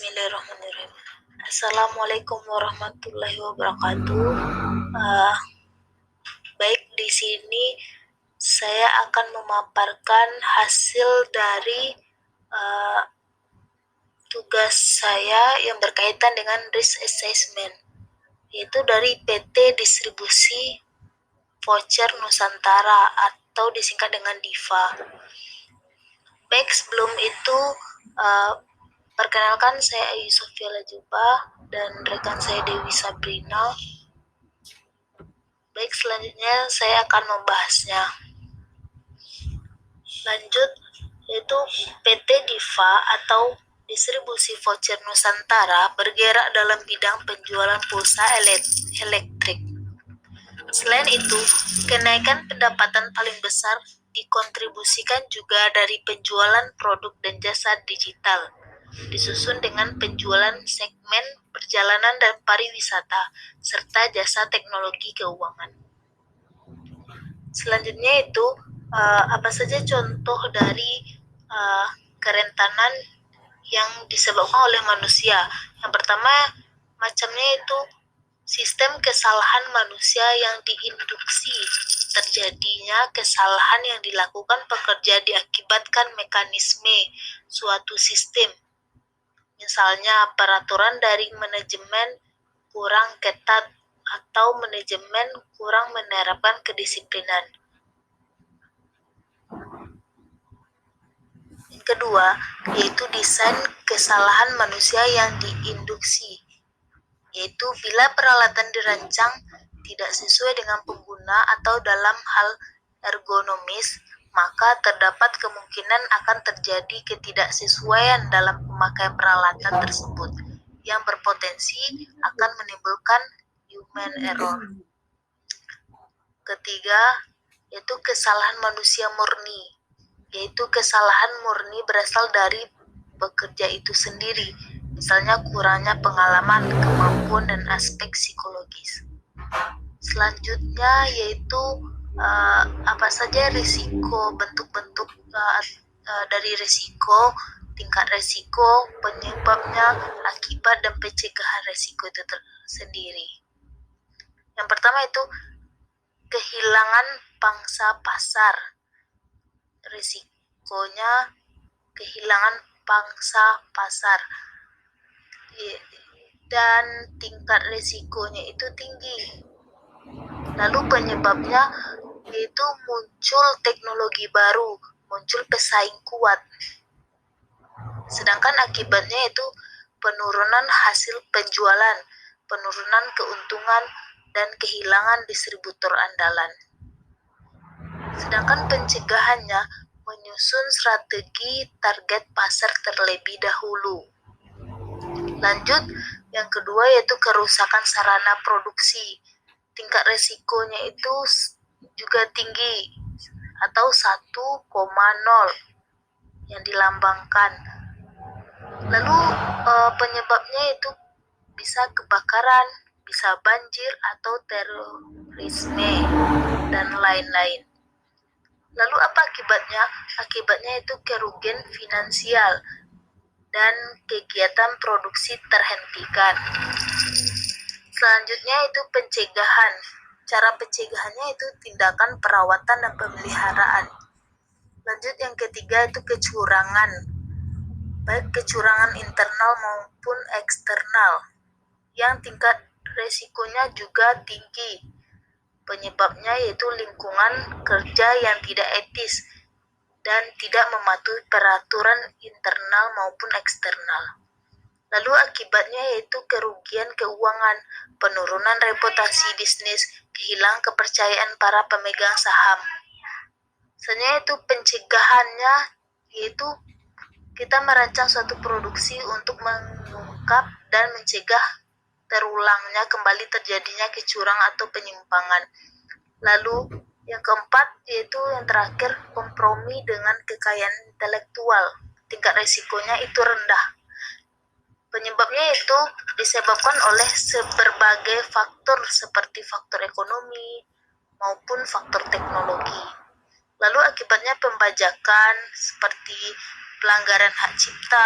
Bismillahirrahmanirrahim. Assalamualaikum warahmatullahi wabarakatuh. Baik, di sini saya akan memaparkan hasil dari tugas saya yang berkaitan dengan risk assessment, yaitu dari PT Distribusi Voucher Nusantara atau disingkat dengan DIVA. Baik, sebelum itu perkenalkan, saya Ayu Sofia Lajuba dan rekan saya Dewi Sabrina. Baik, selanjutnya saya akan membahasnya. Lanjut, yaitu PT DIVA atau Distribusi Voucher Nusantara bergerak dalam bidang penjualan pulsa elektrik. Selain itu, kenaikan pendapatan paling besar dikontribusikan juga dari penjualan produk dan jasa digital, disusun dengan penjualan segmen perjalanan dan pariwisata, serta jasa teknologi keuangan. Selanjutnya itu, apa saja contoh dari kerentanan yang disebabkan oleh manusia. Yang pertama, macamnya itu sistem kesalahan manusia yang diinduksi. Terjadinya kesalahan yang dilakukan pekerja diakibatkan mekanisme suatu sistem. Misalnya, peraturan dari manajemen kurang ketat atau manajemen kurang menerapkan kedisiplinan. Yang kedua, yaitu desain kesalahan manusia yang diinduksi, yaitu bila peralatan dirancang tidak sesuai dengan pengguna atau dalam hal ergonomis, maka terdapat kemungkinan akan terjadi ketidaksesuaian dalam pemakaian peralatan tersebut yang berpotensi akan menimbulkan human error. Ketiga, yaitu kesalahan manusia murni, yaitu kesalahan murni berasal dari pekerja itu sendiri, misalnya kurangnya pengalaman, kemampuan, dan aspek psikologis. Selanjutnya yaitu apa saja risiko, bentuk-bentuk dari risiko, tingkat risiko, penyebabnya, akibat, dan pencegahan risiko itu sendiri. Yang pertama itu kehilangan pangsa pasar. Risikonya kehilangan pangsa pasar dan tingkat risikonya itu tinggi. Lalu penyebabnya yaitu muncul teknologi baru, muncul pesaing kuat. Sedangkan akibatnya itu penurunan hasil penjualan, penurunan keuntungan, dan kehilangan distributor andalan. Sedangkan pencegahannya menyusun strategi target pasar terlebih dahulu. Lanjut, yang kedua yaitu kerusakan sarana produksi. Tingkat resikonya itu juga tinggi atau 1,0 yang dilambangkan. Lalu penyebabnya itu bisa kebakaran, bisa banjir atau terorisme dan lain-lain. Lalu apa akibatnya? Akibatnya itu kerugian finansial dan kegiatan produksi terhentikan. Selanjutnya itu pencegahan. Cara pencegahannya itu tindakan perawatan dan pemeliharaan. Lanjut, yang ketiga itu kecurangan. Baik kecurangan internal maupun eksternal, yang tingkat resikonya juga tinggi. Penyebabnya yaitu lingkungan kerja yang tidak etis dan tidak mematuhi peraturan internal maupun eksternal. Lalu akibatnya yaitu kerugian keuangan, penurunan reputasi bisnis, kehilangan kepercayaan para pemegang saham. Sebenarnya itu pencegahannya yaitu kita merancang suatu produksi untuk mengungkap dan mencegah terulangnya kembali terjadinya kecurangan atau penyimpangan. Lalu yang keempat yaitu yang terakhir, kompromi dengan kekayaan intelektual. Tingkat risikonya itu rendah. Penyebabnya itu disebabkan oleh berbagai faktor seperti faktor ekonomi maupun faktor teknologi. Lalu akibatnya pembajakan seperti pelanggaran hak cipta,